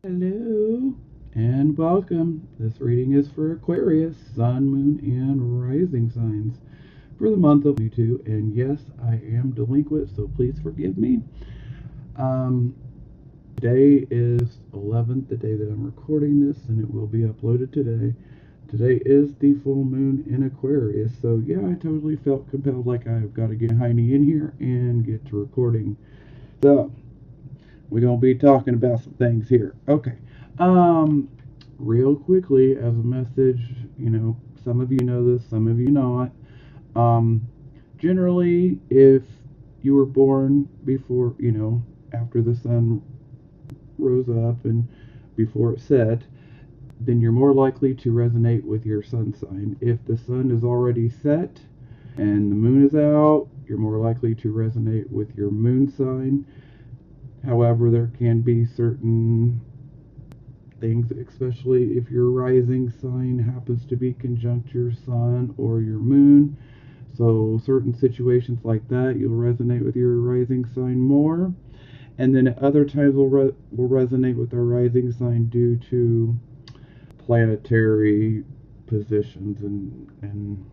Hello and welcome. This reading is for Aquarius, Sun, Moon, and Rising signs for the month of 22. And yes, I am delinquent, so please forgive me. Um, Today is 11th, the day that I'm recording this, and it will be uploaded today. Today is the full moon in Aquarius, so yeah, I totally felt compelled like I've got to get Heine in here and get to recording. So, we're going to be talking about some things here. Okay. Um, Real quickly, as a message, some of you know this, some of you not. Um, Generally, if you were born before, after the sun rose up and before it set, then you're more likely to resonate with your sun sign. If the sun is already set and the moon is out, you're more likely to resonate with your moon sign. However, there can be certain things, especially if your rising sign happens to be conjunct your sun or your moon. So, certain situations like that, you'll resonate with your rising sign more. And then at other times, we'll resonate with our rising sign due to planetary positions, and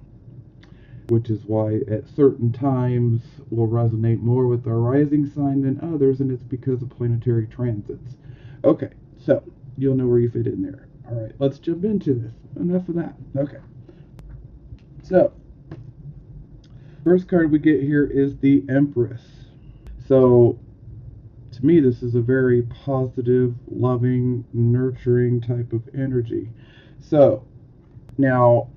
which is why at certain times we'll resonate more with our rising sign than others, and it's because of planetary transits. Okay, so you'll know where you fit in there. All right, let's jump into this. Enough of that. Okay, so first card we get here is the Empress. So to me, this is a very positive, loving, nurturing type of energy. So now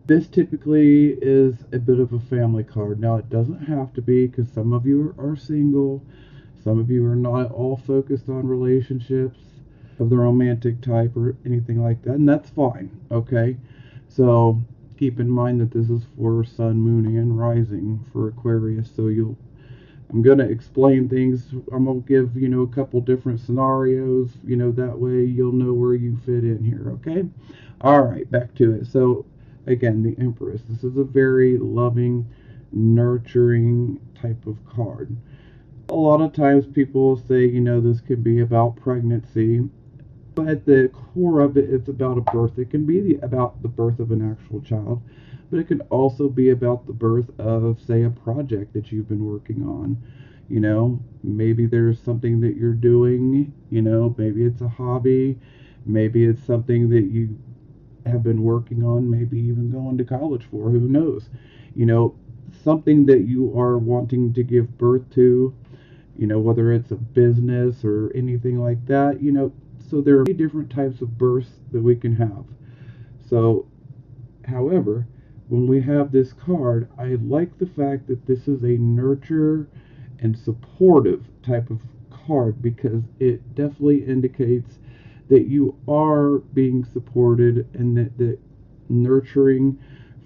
this typically is a bit of a family card. Now, it doesn't have to be, because some of you are single, some of you are not all focused on relationships of the romantic type or anything like that, and that's fine, okay? So keep in mind that this is for Sun, Moon, and Rising for Aquarius. So I'm going to explain things. I'm going to give, a couple different scenarios, that way you'll know where you fit in here, okay? All right, back to it. So, again, the Empress. This is a very loving, nurturing type of card. A lot of times people will say, this could be about pregnancy, but at the core of it, it's about a birth. It can be about the birth of an actual child, but it can also be about the birth of, say, a project that you've been working on. Maybe there's something that you're doing, maybe it's a hobby, maybe it's something that you have been working on, maybe even going to college for, who knows? You know, Something that you are wanting to give birth to, whether it's a business or anything like that, so there are many different types of births that we can have. So, however, when we have this card, I like the fact that this is a nurture and supportive type of card because it definitely indicates that you are being supported and that nurturing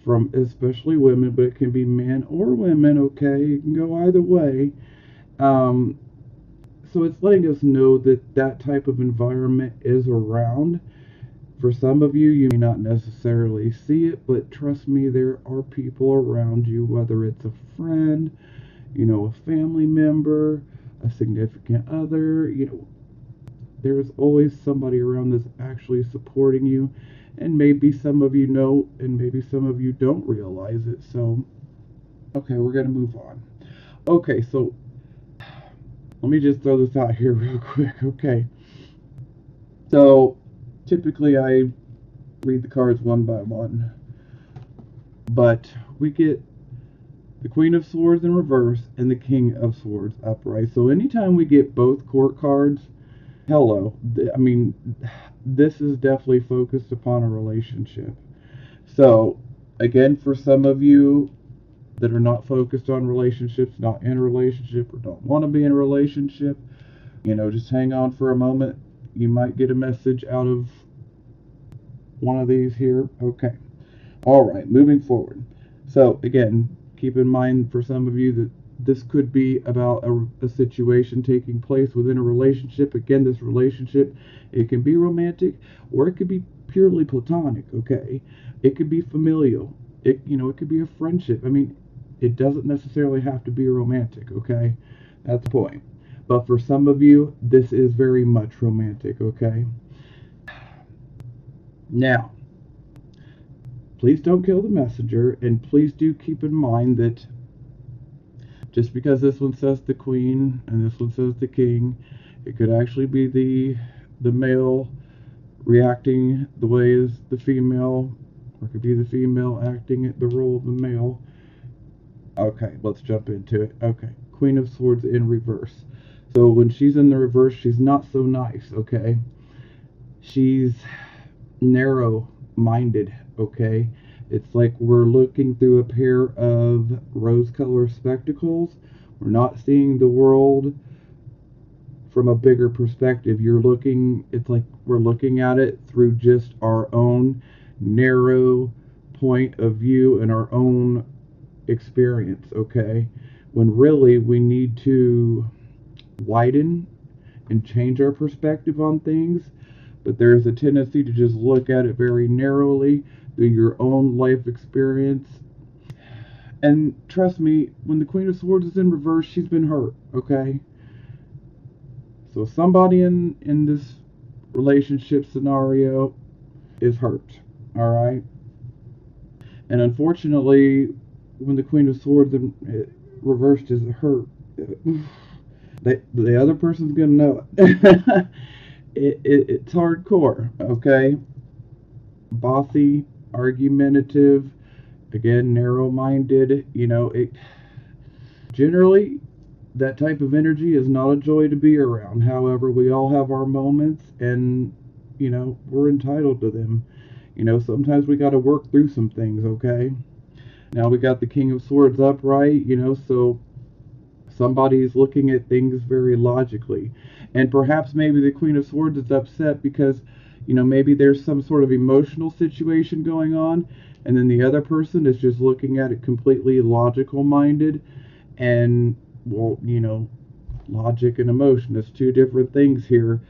from especially women, but it can be men or women, okay? It can go either way. Um, so it's letting us know that that type of environment is around. For some of you, you may not necessarily see it, but trust me, there are people around you, whether it's a friend, a family member, a significant other, there's always somebody around that's actually supporting you. And maybe some of you know, and maybe some of you don't realize it. So, okay, we're going to move on. Okay, so let me just throw this out here real quick. Okay, so typically I read the cards one by one, but we get the Queen of Swords in reverse and the King of Swords upright. So anytime we get both court cards, hello. I mean, this is definitely focused upon a relationship. So, again, for some of you that are not focused on relationships, not in a relationship, or don't want to be in a relationship, just hang on for a moment. You might get a message out of one of these here. Okay. All right, moving forward. So, again, keep in mind for some of you that this could be about a situation taking place within a relationship. Again, this relationship, it can be romantic or it could be purely platonic, okay? It could be familial. It could be a friendship. I mean, it doesn't necessarily have to be romantic, okay? That's the point. But for some of you, this is very much romantic, okay? Now, please don't kill the messenger, and please do keep in mind that just because this one says the queen and this one says the king, it could actually be the male reacting the way as the female, or it could be the female acting the role of the male. Okay, let's jump into it. Okay, Queen of Swords in reverse. So when she's in the reverse, she's not so nice, okay? She's narrow-minded, okay? It's like we're looking through a pair of rose-colored spectacles. We're not seeing the world from a bigger perspective. It's like we're looking at it through just our own narrow point of view and our own experience, okay? When really we need to widen and change our perspective on things, but there's a tendency to just look at it very narrowly through your own life experience. And trust me, when the Queen of Swords is in reverse, she's been hurt, okay? So somebody in this relationship scenario is hurt, all right? And unfortunately, when the Queen of Swords reversed is hurt, the other person's gonna know it. It's hardcore, okay? Bossy, argumentative, again, narrow-minded. It generally, that type of energy is not a joy to be around. However, we all have our moments, and we're entitled to them. Sometimes we got to work through some things, okay? Now we got the King of Swords upright, so somebody's looking at things very logically. And perhaps maybe the Queen of Swords is upset because, maybe there's some sort of emotional situation going on, and then the other person is just looking at it completely logical minded. And, well, logic and emotion is two different things here.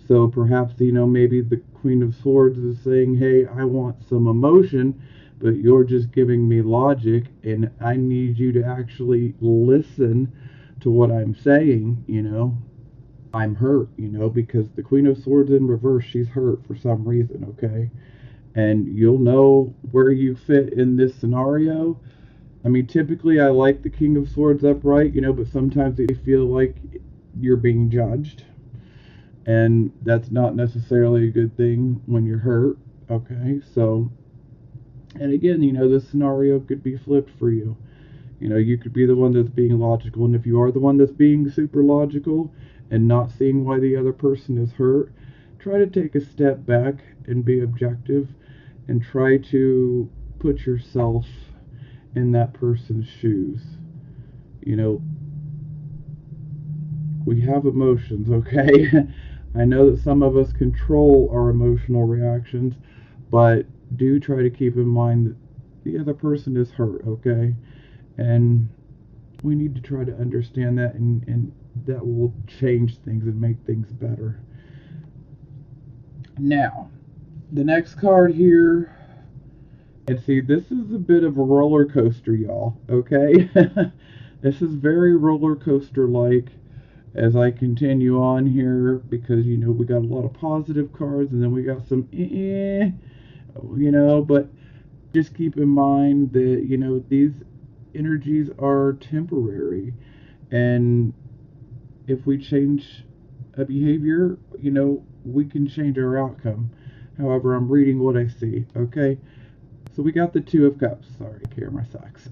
So perhaps, maybe the Queen of Swords is saying, hey, I want some emotion, but you're just giving me logic, and I need you to actually listen to what I'm saying. I'm hurt, because the Queen of Swords in reverse, she's hurt for some reason, okay? And you'll know where you fit in this scenario. I mean, typically I like the King of Swords upright, but sometimes they feel like you're being judged. And that's not necessarily a good thing when you're hurt, okay? So, and again, this scenario could be flipped for you. You could be the one that's being logical, and if you are the one that's being super logical and not seeing why the other person is hurt, try to take a step back and be objective and try to put yourself in that person's shoes. We have emotions, okay? I know that some of us control our emotional reactions, but do try to keep in mind that the other person is hurt, okay? And we need to try to understand that, and that will change things and make things better. Now, the next card here, and see, this is a bit of a roller coaster, y'all, okay? This is very roller coaster like as I continue on here, because we got a lot of positive cards, and then we got some but just keep in mind that these energies are temporary, and if we change a behavior, we can change our outcome. However, I'm reading what I see, okay? So we got the Two of Cups. Sorry, camera sucks.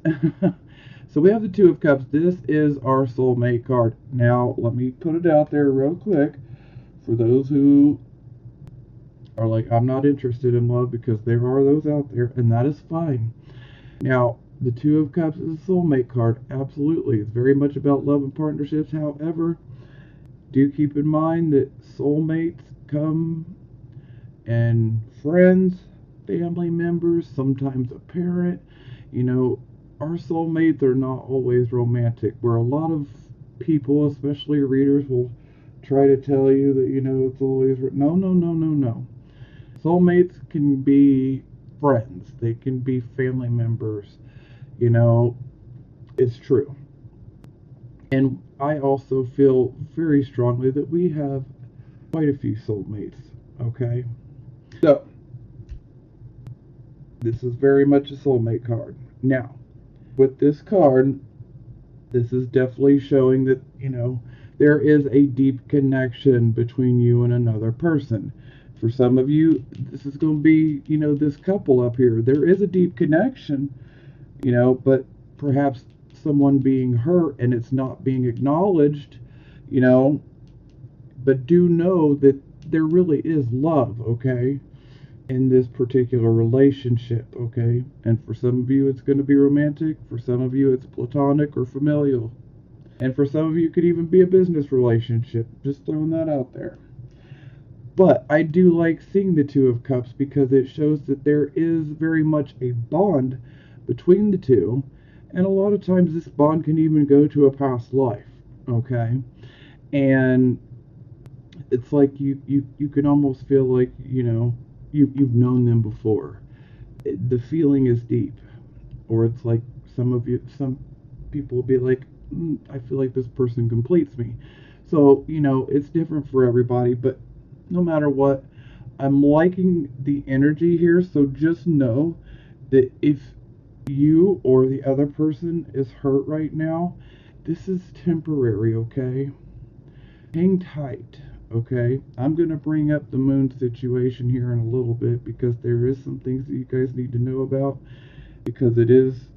So we have the Two of Cups. This is our soulmate card. Now, let me put it out there real quick for those who are like, I'm not interested in love, because there are those out there, and that is fine. Now, the Two of Cups is a soulmate card. Absolutely. It's very much about love and partnerships. However, do keep in mind that soulmates come in friends, family members, sometimes a parent. Our soulmates are not always romantic, where a lot of people, especially readers, will try to tell you that, it's always... No. Soulmates can be friends. They can be family members. It's true. And I also feel very strongly that we have quite a few soulmates, okay? So, this is very much a soulmate card. Now, with this card, this is definitely showing that, there is a deep connection between you and another person. For some of you, this is going to be, this couple up here. There is a deep connection, but perhaps someone being hurt and it's not being acknowledged, you know, but do know that there really is love, okay, in this particular relationship, okay? And for some of you, it's going to be romantic. For some of you, it's platonic or familial. And for some of you, it could even be a business relationship. Just throwing that out there. But I do like seeing the Two of Cups because it shows that there is very much a bond between the two. And a lot of times this bond can even go to a past life, okay? And it's like you can almost feel like, you've known them before. The feeling is deep. Or it's like some people will be like, I feel like this person completes me. So, it's different for everybody, but no matter what, I'm liking the energy here. So just know that if you or the other person is hurt right now, this is temporary, okay? Hang tight, okay? I'm going to bring up the moon situation here in a little bit because there is some things that you guys need to know about because it is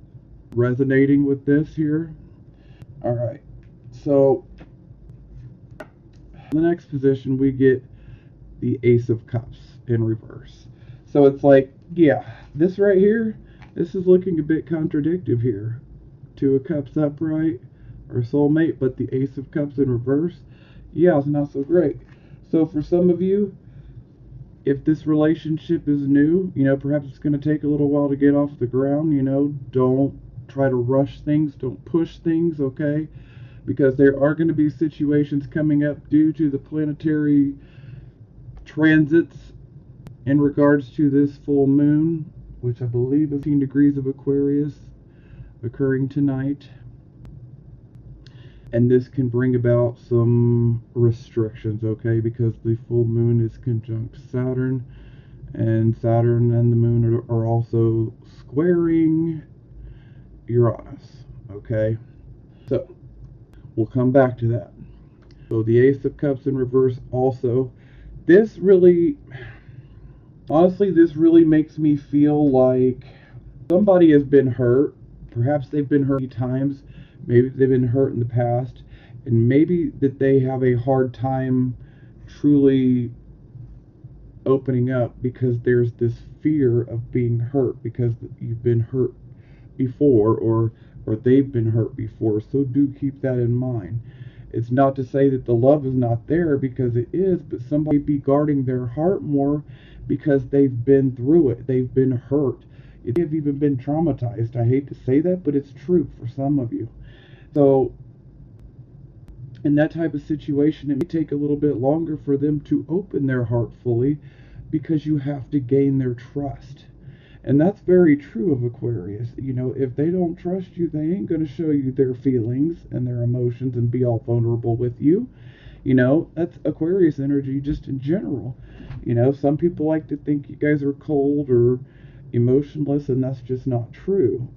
resonating with this here. All right, so in the next position we get the Ace of Cups in reverse. So it's like, yeah, this right here, this is looking a bit contradictory here. Two of Cups upright or soulmate, but the Ace of Cups in reverse, yeah, it's not so great. So for some of you, if this relationship is new, perhaps it's going to take a little while to get off the ground. Don't try to rush things, don't push things, okay? Because there are going to be situations coming up due to the planetary transits in regards to this full moon, which I believe is 15 degrees of Aquarius occurring tonight. And this can bring about some restrictions, okay? Because the full moon is conjunct Saturn, and Saturn and the moon are also squaring Uranus, okay? So, we'll come back to that. So the Ace of Cups in reverse also. This really, honestly, this really makes me feel like somebody has been hurt. Perhaps they've been hurt many times. Maybe they've been hurt in the past. And maybe that they have a hard time truly opening up because there's this fear of being hurt because you've been hurt before or they've been hurt before. So do keep that in mind. It's not to say that the love is not there, because it is, but somebody be guarding their heart more because they've been through it. They've been hurt. They have even been traumatized. I hate to say that, but it's true for some of you. So in that type of situation, it may take a little bit longer for them to open their heart fully because you have to gain their trust. And that's very true of Aquarius. If they don't trust you, they ain't going to show you their feelings and their emotions and be all vulnerable with you. That's Aquarius energy just in general. Some people like to think you guys are cold or emotionless, and that's just not true.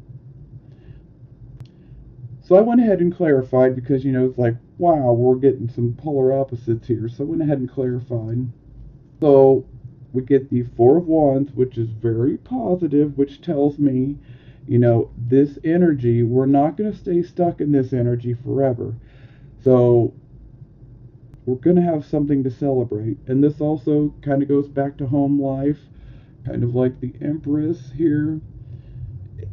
So I went ahead and clarified because, it's like, wow, we're getting some polar opposites here. So I went ahead and clarified. So we get the Four of Wands, which is very positive, which tells me, this energy, we're not going to stay stuck in this energy forever. So we're going to have something to celebrate. And this also kind of goes back to home life, kind of like the Empress here.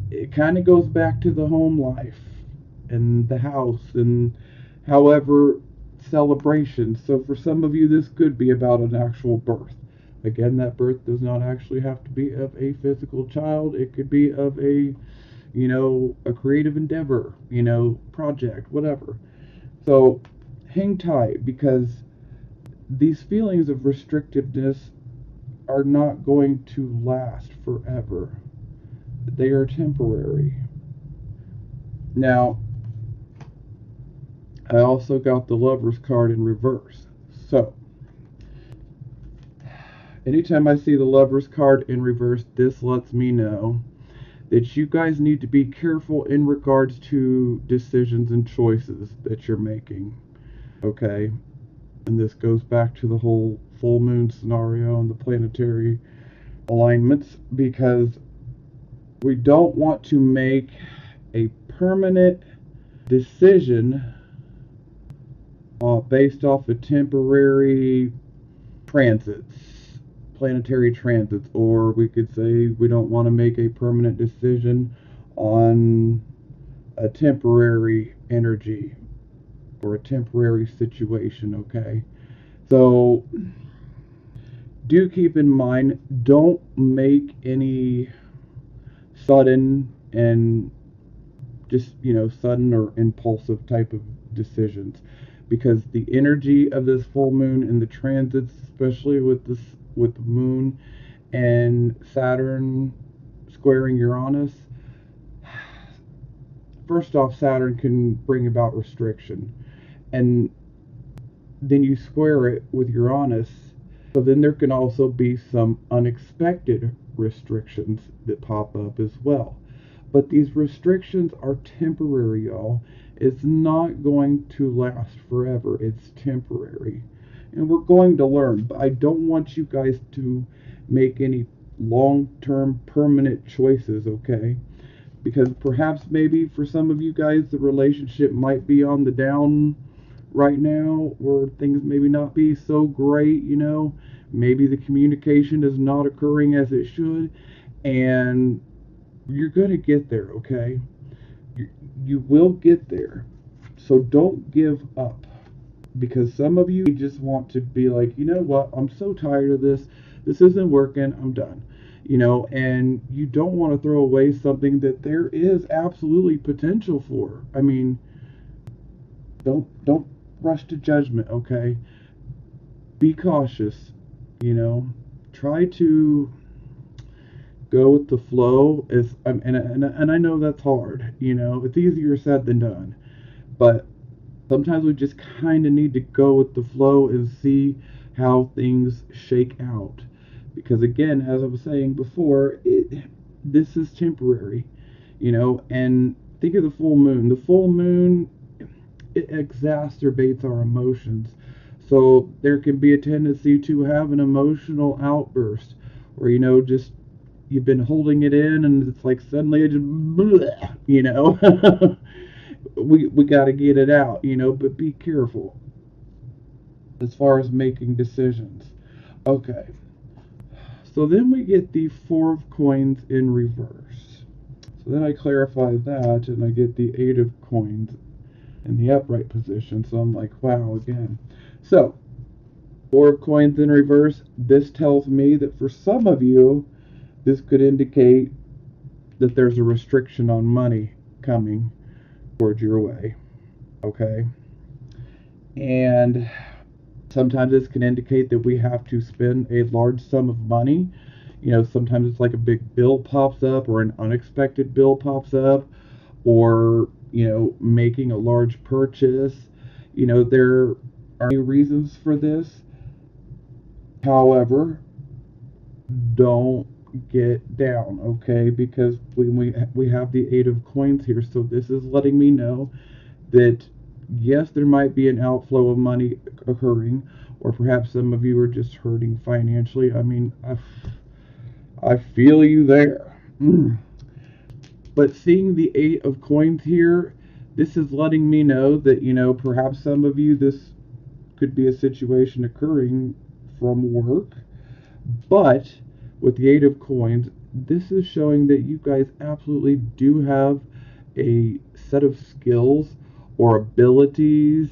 It kind of goes back to the home life and the house and however celebrations. So for some of you, this could be about an actual birth. Again, that birth does not actually have to be of a physical child. It could be of a creative endeavor, project, whatever. So hang tight, because these feelings of restrictiveness are not going to last forever. They are temporary. Now, I also got the Lover's card in reverse. So, anytime I see the Lover's card in reverse, this lets me know that you guys need to be careful in regards to decisions and choices that you're making. Okay? And this goes back to the whole full moon scenario and the planetary alignments, because we don't want to make a permanent decision based off of temporary transits, planetary transits, or we could say we don't want to make a permanent decision on a temporary energy or a temporary situation, okay? So do keep in mind, don't make any sudden and just, sudden or impulsive type of decisions, because the energy of this full moon and the transits, especially with the moon and Saturn squaring Uranus. First off, Saturn can bring about restriction, and then you square it with Uranus, so then there can also be some unexpected restrictions that pop up as well. But these restrictions are temporary, y'all. It's not going to last forever. It's temporary. And we're going to learn. But I don't want you guys to make any long-term permanent choices, okay? Because perhaps maybe for some of you guys the relationship might be on the down right now, or things maybe not be so great, maybe the communication is not occurring as it should, and you're going to get there, okay? You will get there. So don't give up, because some of you just want to be like, you know what, I'm so tired of this. This isn't working. I'm done. And you don't want to throw away something that there is absolutely potential for. I mean, don't rush to judgment, okay? Be cautious, Try to go with the flow. And I know that's hard, It's easier said than done. But sometimes we just kind of need to go with the flow and see how things shake out. Because again, as I was saying before, this is temporary, and think of the full moon. The full moon, it exacerbates our emotions. So there can be a tendency to have an emotional outburst, or just you've been holding it in, and it's like suddenly it just, we got to get it out, But be careful as far as making decisions. Okay. So then we get the Four of Coins in reverse. So then I clarify that, and I get the Eight of Coins in the upright position. So I'm like, wow, again. So, Four of Coins in reverse. This tells me that for some of you, this could indicate that there's a restriction on money coming towards your way. Okay? And sometimes this can indicate that we have to spend a large sum of money. Sometimes it's like a big bill pops up, or an unexpected bill pops up, or, making a large purchase. There are many reasons for this. However, don't get down, okay? Because we have the Eight of Coins here, so this is letting me know that yes, there might be an outflow of money occurring, or perhaps some of you are just hurting financially. I mean, I feel you there. But seeing the Eight of Coins here, this is letting me know that, perhaps some of you, this could be a situation occurring from work. But with the Eight of Coins, this is showing that you guys absolutely do have a set of skills or abilities,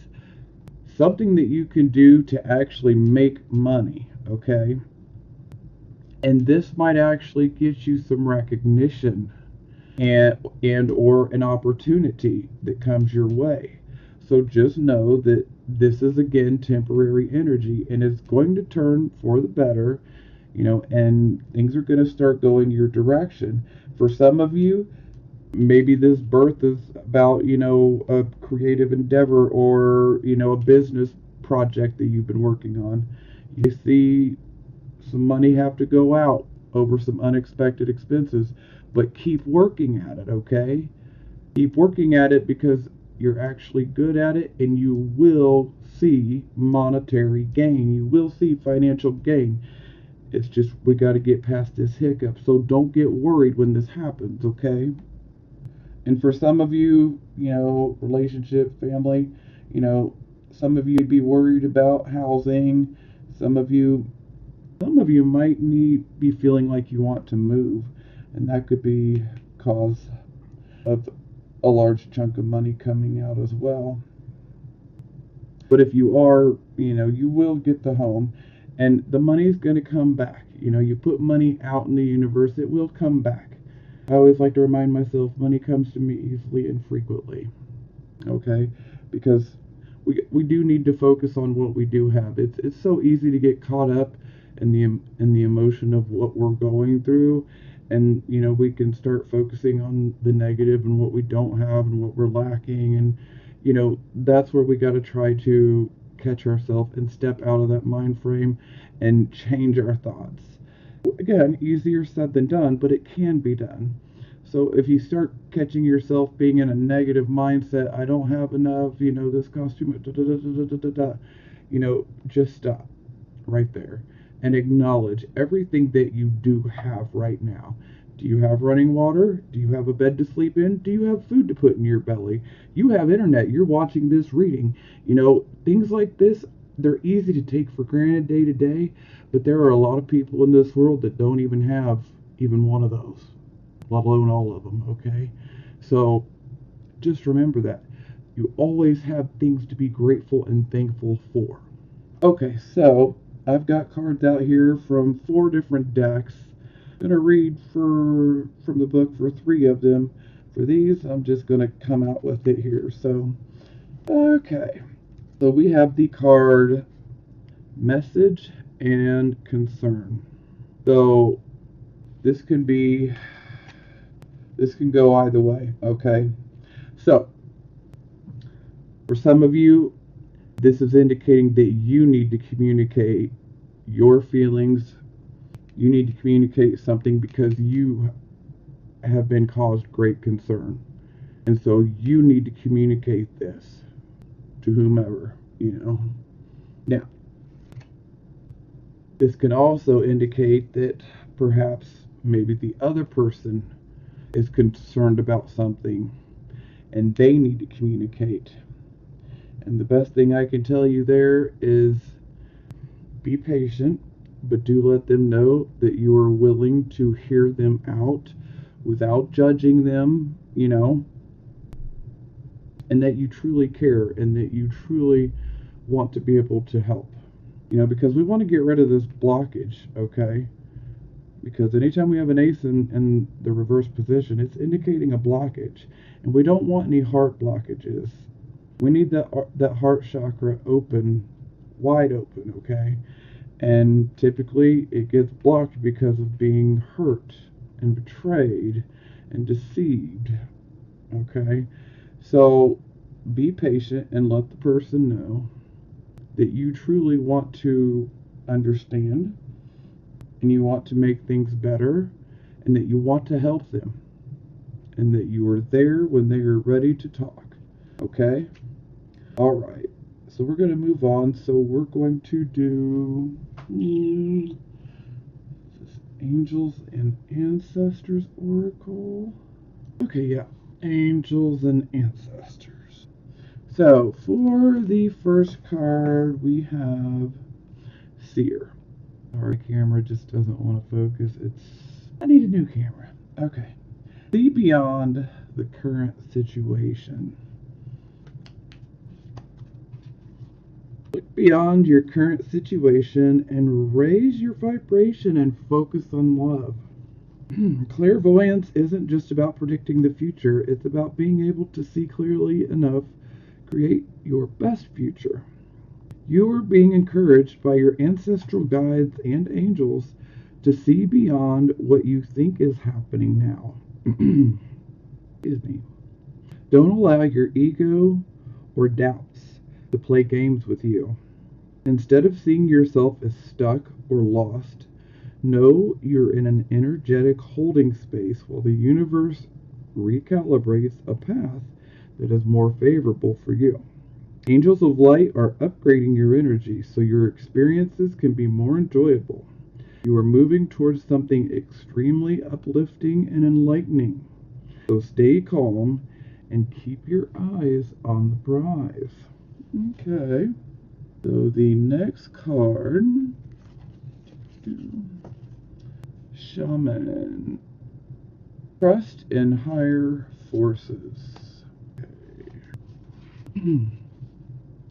something that you can do to actually make money, okay? And this might actually get you some recognition and or an opportunity that comes your way. So just know that this is again temporary energy, and it's going to turn for the better, and things are going to start going your direction. For some of you, Maybe this birth is about, a creative endeavor, or, a business project that you've been working on. You see some money have to go out over some unexpected expenses, but keep working at it, okay? Keep working at it, because you're actually good at it, and you will see monetary gain. You will see financial gain. It's just we got to get past this hiccup. So don't get worried when this happens, okay? And for some of you, relationship, family, some of you would be worried about housing. Some of you, might be feeling like you want to move, and that could be cause of a large chunk of money coming out as well. But if you are, you will get the home, and the money is going to come back. You put money out in the universe, it will come back. I always like to remind myself, money comes to me easily and frequently. Okay? Because we do need to focus on what we do have. It's so easy to get caught up in the emotion of what we're going through, and we can start focusing on the negative and what we don't have and what we're lacking, and that's where we got to try to catch ourselves and step out of that mind frame and change our thoughts. Again, easier said than done, but it can be done. So if you start catching yourself being in a negative mindset, I don't have enough, this costume, just stop right there and acknowledge everything that you do have right now. Do you have running water? Do you have a bed to sleep in? Do you have food to put in your belly? You have internet. You're watching this reading. Things like this, they're easy to take for granted day to day, but there are a lot of people in this world that don't even have even one of those, let alone all of them, okay? So just remember that. You always have things to be grateful and thankful for. Okay, so I've got cards out here from 4 different decks. I'm going to read from the book for 3 of them. For these, I'm just going to come out with it here. So, okay. So we have the card Message and Concern. So this can go either way, okay? So for some of you, this is indicating that you need to communicate your feelings. You need to communicate something because you have been caused great concern. And so you need to communicate this to whomever, Now, this can also indicate that perhaps maybe the other person is concerned about something and they need to communicate. And the best thing I can tell you there is be patient, but do let them know that you are willing to hear them out without judging them, and that you truly care and that you truly want to be able to help. Because we want to get rid of this blockage, okay? Because anytime we have an ace in the reverse position, it's indicating a blockage. And we don't want any heart blockages. We need that heart chakra open, wide open, okay? And typically it gets blocked because of being hurt and betrayed and deceived, okay? So be patient and let the person know that you truly want to understand and you want to make things better and that you want to help them and that you are there when they are ready to talk. Okay? All right. So we're going to move on. So we're going to do Angels and Ancestors Oracle. Okay, yeah. Angels and Ancestors. So, for the first card, we have Seer. Our camera just doesn't want to focus. I need a new camera. Okay. See beyond the current situation. Look beyond your current situation and raise your vibration and focus on love. Clairvoyance isn't just about predicting the future. It's about being able to see clearly enough create your best future. You are being encouraged by your ancestral guides and angels to see beyond what you think is happening now. Excuse me. Don't allow your ego or doubts to play games with you. Instead of seeing yourself as stuck or lost, know you're in an energetic holding space while the universe recalibrates a path that is more favorable for you. Angels of light are upgrading your energy so your experiences can be more enjoyable. You are moving towards something extremely uplifting and enlightening. So stay calm and keep your eyes on the prize. Okay. So the next card, Shaman. Trust in higher forces. Okay.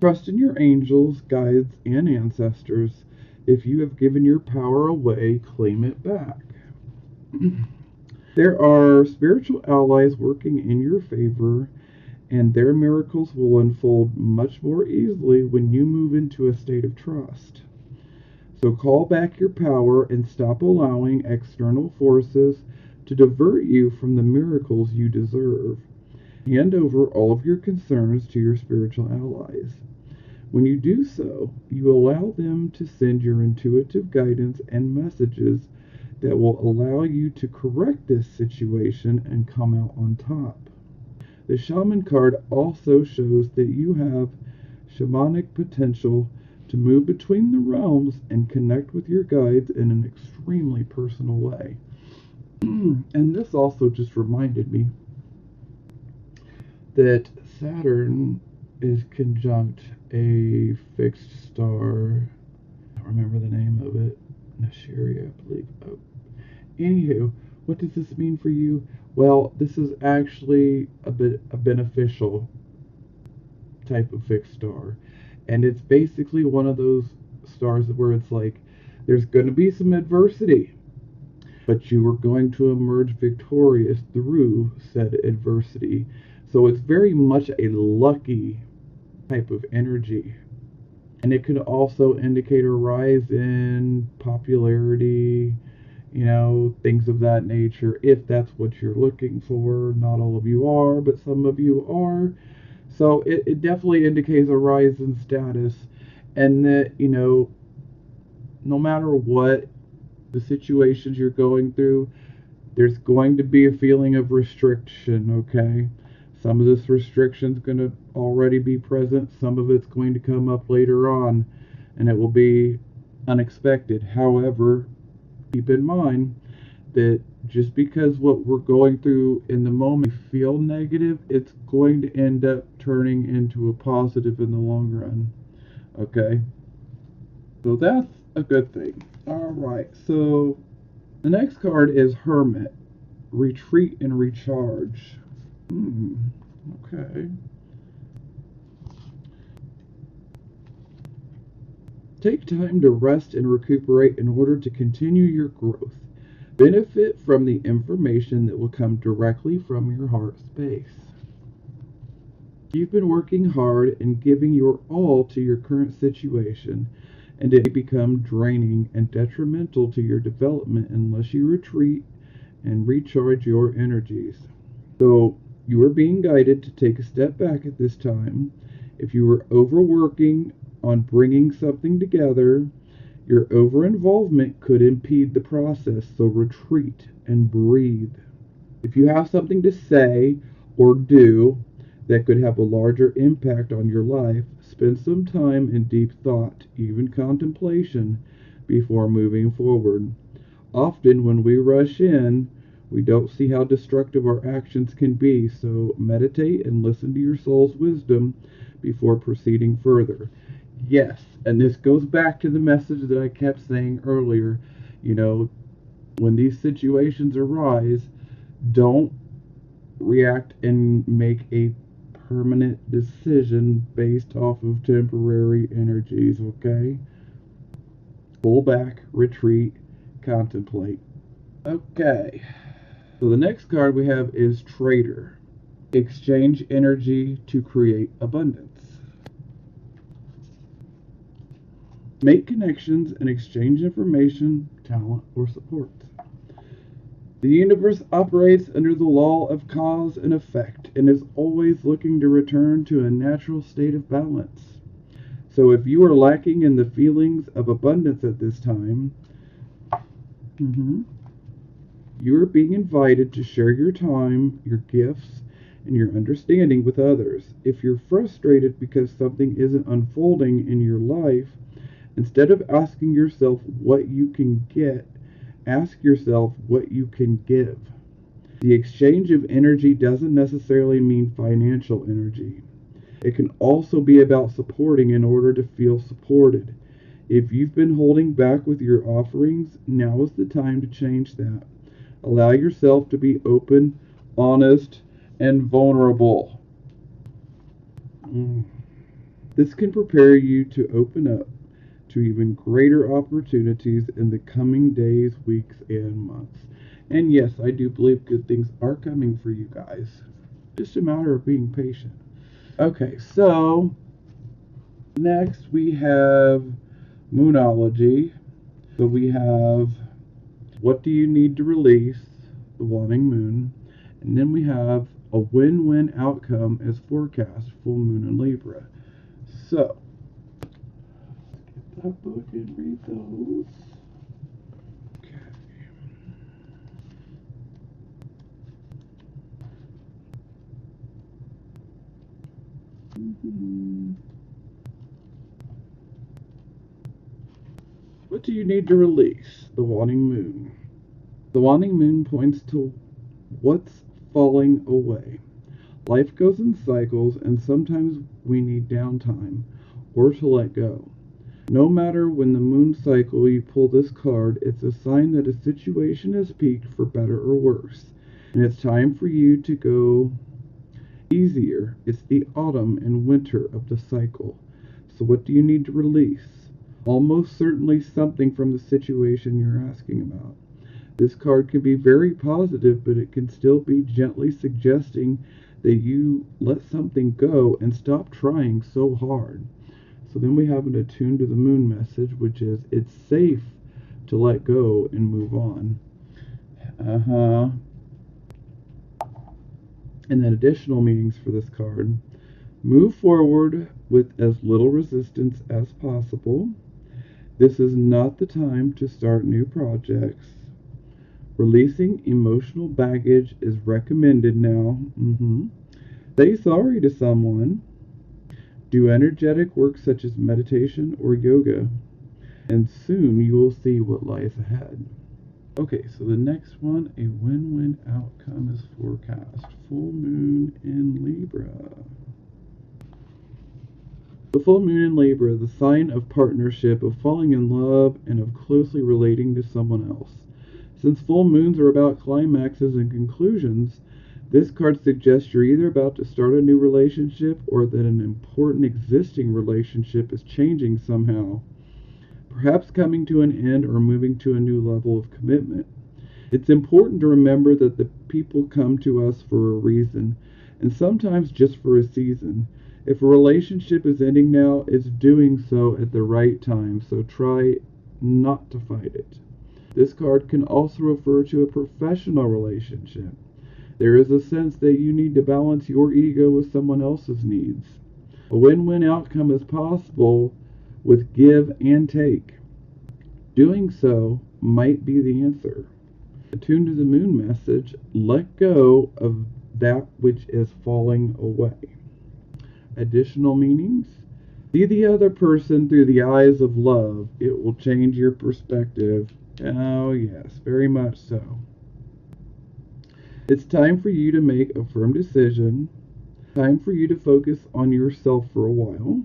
Trust in your angels, guides, and ancestors. If you have given your power away, claim it back. There are spiritual allies working in your favor, and their miracles will unfold much more easily when you move into a state of trust. So call back your power and stop allowing external forces to divert you from the miracles you deserve. Hand over all of your concerns to your spiritual allies. When you do so, you allow them to send your intuitive guidance and messages that will allow you to correct this situation and come out on top. The Shaman card also shows that you have shamanic potential to move between the realms and connect with your guides in an extremely personal way. And this also just reminded me that Saturn is conjunct a fixed star. I don't remember the name of it. Nashiri, I believe. Oh. Anywho, what does this mean for you? Well, this is actually a beneficial type of fixed star. And it's basically one of those stars where it's like there's going to be some adversity, but you are going to emerge victorious through said adversity. So it's very much a lucky type of energy. And it could also indicate a rise in popularity, things of that nature, if that's what you're looking for. Not all of you are, but some of you are. So it definitely indicates a rise in status, and that, no matter what the situations you're going through, there's going to be a feeling of restriction, okay? Some of this restriction is going to already be present. Some of it's going to come up later on, and it will be unexpected. However, keep in mind that just because what we're going through in the moment feel negative, it's going to end up turning into a positive in the long run. Okay? So that's a good thing. Alright, so the next card is Hermit. Retreat and recharge. Okay. Take time to rest and recuperate in order to continue your growth. Benefit from the information that will come directly from your heart space. You've been working hard and giving your all to your current situation, and it may become draining and detrimental to your development unless you retreat and recharge your energies. So you are being guided to take a step back at this time. If you are overworking on bringing something together, your over-involvement could impede the process, so retreat and breathe. If you have something to say or do that could have a larger impact on your life, spend some time in deep thought, even contemplation, before moving forward. Often when we rush in, we don't see how destructive our actions can be, so meditate and listen to your soul's wisdom before proceeding further. Yes, and this goes back to the message that I kept saying earlier. When these situations arise, don't react and make a permanent decision based off of temporary energies, okay? Pull back, retreat, contemplate. Okay, so the next card we have is Trader. Exchange energy to create abundance. Make connections and exchange information, talent, or support. The universe operates under the law of cause and effect and is always looking to return to a natural state of balance. So if you are lacking in the feelings of abundance at this time, you are being invited to share your time, your gifts, and your understanding with others. If you're frustrated because something isn't unfolding in your life, instead of asking yourself what you can get, ask yourself what you can give. The exchange of energy doesn't necessarily mean financial energy. It can also be about supporting in order to feel supported. If you've been holding back with your offerings, now is the time to change that. Allow yourself to be open, honest, and vulnerable. This can prepare you to open up to even greater opportunities in the coming days, weeks, and months. And yes, I do believe good things are coming for you guys. Just a matter of being patient. Okay, so next we have Moonology. So we have what do you need to release, the waning moon. And then we have a win-win outcome as forecast, full moon in Libra. So, get that book and read those. Okay. What do you need to release? The waning moon. The waning moon points to what's falling away. Life goes in cycles, and sometimes we need downtime or to let go. No matter when the moon cycle you pull this card, it's a sign that a situation has peaked for better or worse, and it's time for you to go easier. It's the autumn and winter of the cycle. So what do you need to release? Almost certainly something from the situation you're asking about. This card can be very positive, but it can still be gently suggesting that you let something go and stop trying so hard. So then we have an attuned to the moon message, which is it's safe to let go and move on. And then additional meanings for this card. Move forward with as little resistance as possible. This is not the time to start new projects. Releasing emotional baggage is recommended now. Say sorry to someone. Do energetic work such as meditation or yoga, and soon you will see what lies ahead. Okay, so the next one, a win-win outcome is forecast. Full moon in Libra. The full moon in Libra, the sign of partnership, of falling in love, and of closely relating to someone else. Since full moons are about climaxes and conclusions, this card suggests you're either about to start a new relationship or that an important existing relationship is changing somehow, perhaps coming to an end or moving to a new level of commitment. It's important to remember that the people come to us for a reason, and sometimes just for a season. If a relationship is ending now, it's doing so at the right time, so try not to fight it. This card can also refer to a professional relationship. There is a sense that you need to balance your ego with someone else's needs. A win-win outcome is possible with give and take. Doing so might be the answer. Attuned to the moon message, let go of that which is falling away. Additional meanings? See the other person through the eyes of love. It will change your perspective. Oh, yes, very much so. It's time for you to make a firm decision. Time for you to focus on yourself for a while.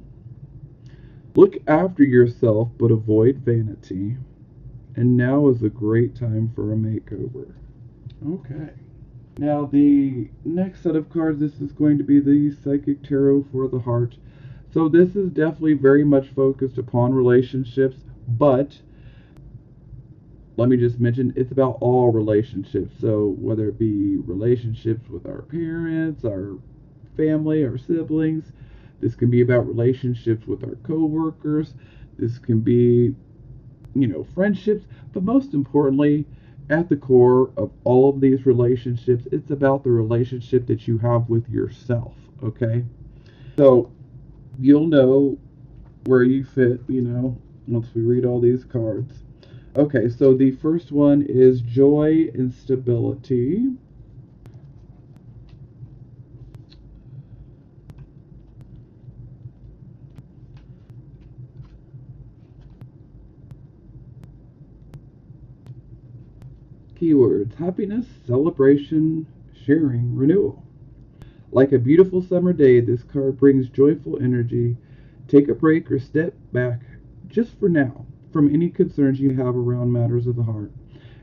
Look after yourself, but avoid vanity. And now is a great time for a makeover. Okay. Now, the next set of cards, this is going to be the Psychic Tarot for the Heart. So this is definitely very much focused upon relationships, but let me just mention, it's about all relationships. So whether it be relationships with our parents, our family, our siblings, this can be about relationships with our co-workers, this can be, friendships, but most importantly, At the core of all of these relationships, it's about the relationship that you have with yourself, okay? So you'll know where you fit, once we read all these cards. Okay, so the first one is joy and stability. Keywords: happiness, celebration, sharing, renewal. Like a beautiful summer day, this card brings joyful energy. Take a break or step back, just for now, from any concerns you have around matters of the heart,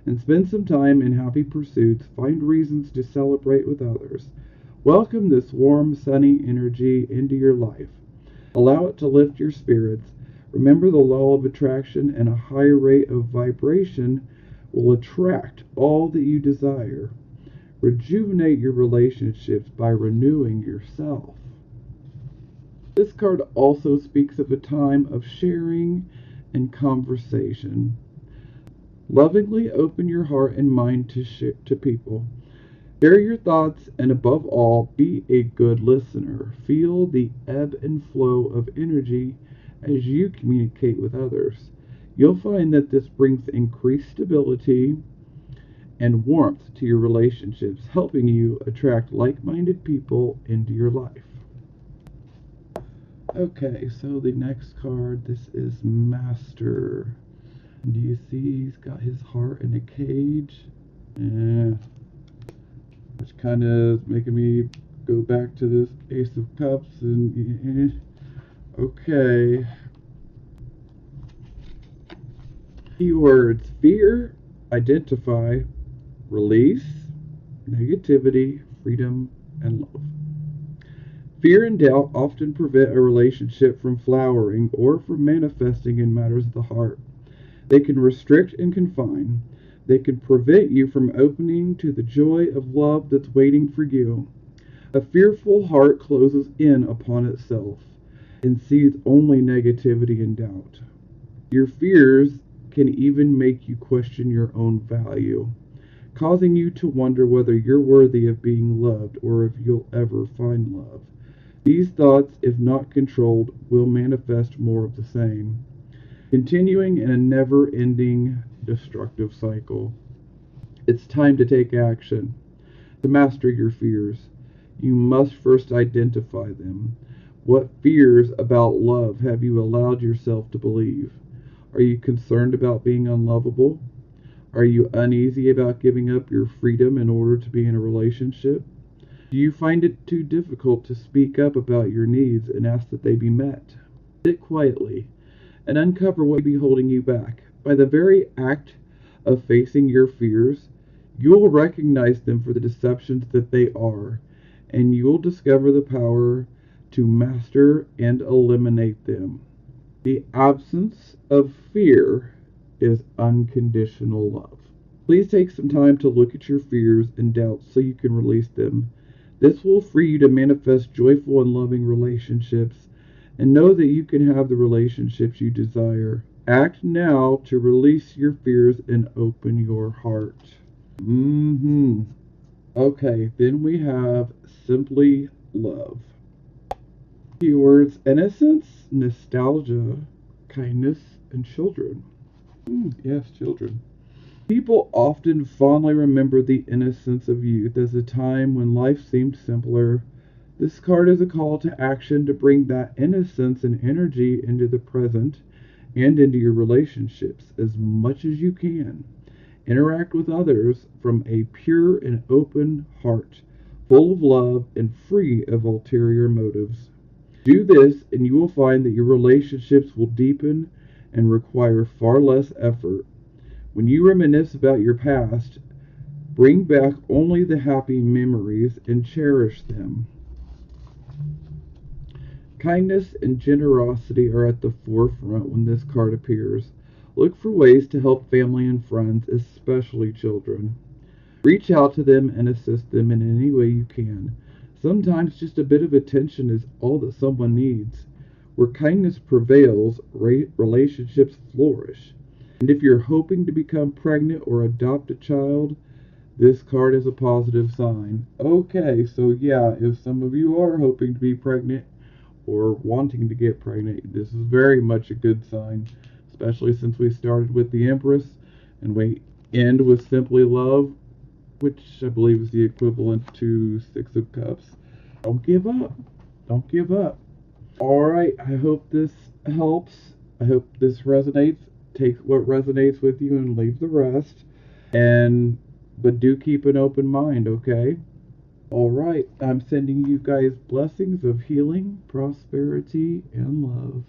and spend some time in happy pursuits. Find reasons to celebrate with others. Welcome this warm, sunny energy into your life. Allow it to lift your spirits. Remember the law of attraction, and a high rate of vibration will attract all that you desire. Rejuvenate your relationships by renewing yourself. This card also speaks of a time of sharing and conversation. Lovingly open your heart and mind to people. Share your thoughts, and above all, be a good listener. Feel the ebb and flow of energy as you communicate with others. You'll find that this brings increased stability and warmth to your relationships, helping you attract like-minded people into your life. Okay, so the next card, this is Master. Do you see he's got his heart in a cage? Yeah. Which kind of making me go back to this Ace of Cups and okay. Keywords: fear, identify, release, negativity, freedom, and love. Fear and doubt often prevent a relationship from flowering or from manifesting in matters of the heart. They can restrict and confine. They can prevent you from opening to the joy of love that's waiting for you. A fearful heart closes in upon itself and sees only negativity and doubt. Your fears can even make you question your own value, causing you to wonder whether you're worthy of being loved or if you'll ever find love. These thoughts, if not controlled, will manifest more of the same, continuing in a never-ending destructive cycle. It's time to take action. To master your fears, you must first identify them. What fears about love have you allowed yourself to believe? Are you concerned about being unlovable? Are you uneasy about giving up your freedom in order to be in a relationship? Do you find it too difficult to speak up about your needs and ask that they be met? Sit quietly and uncover what may be holding you back. By the very act of facing your fears, you will recognize them for the deceptions that they are, and you will discover the power to master and eliminate them. The absence of fear is unconditional love. Please take some time to look at your fears and doubts so you can release them. This will free you to manifest joyful and loving relationships, and know that you can have the relationships you desire. Act now to release your fears and open your heart. Okay, then we have Simply Love. Keywords: innocence, nostalgia, kindness, and children. Yes, children. People often fondly remember the innocence of youth as a time when life seemed simpler. This card is a call to action to bring that innocence and energy into the present and into your relationships as much as you can. Interact with others from a pure and open heart, full of love and free of ulterior motives. Do this, and you will find that your relationships will deepen and require far less effort. When you reminisce about your past, bring back only the happy memories and cherish them. Kindness and generosity are at the forefront when this card appears. Look for ways to help family and friends, especially children. Reach out to them and assist them in any way you can. Sometimes just a bit of attention is all that someone needs. Where kindness prevails, relationships flourish. And if you're hoping to become pregnant or adopt a child, this card is a positive sign. Okay, so yeah, if some of you are hoping to be pregnant or wanting to get pregnant, this is very much a good sign, especially since we started with the Empress and we end with Simply Love, which I believe is the equivalent to Six of Cups. Don't give up. Don't give up. Alright, I hope this helps. I hope this resonates. Take what resonates with you and leave the rest. But do keep an open mind, okay? Alright, I'm sending you guys blessings of healing, prosperity, and love.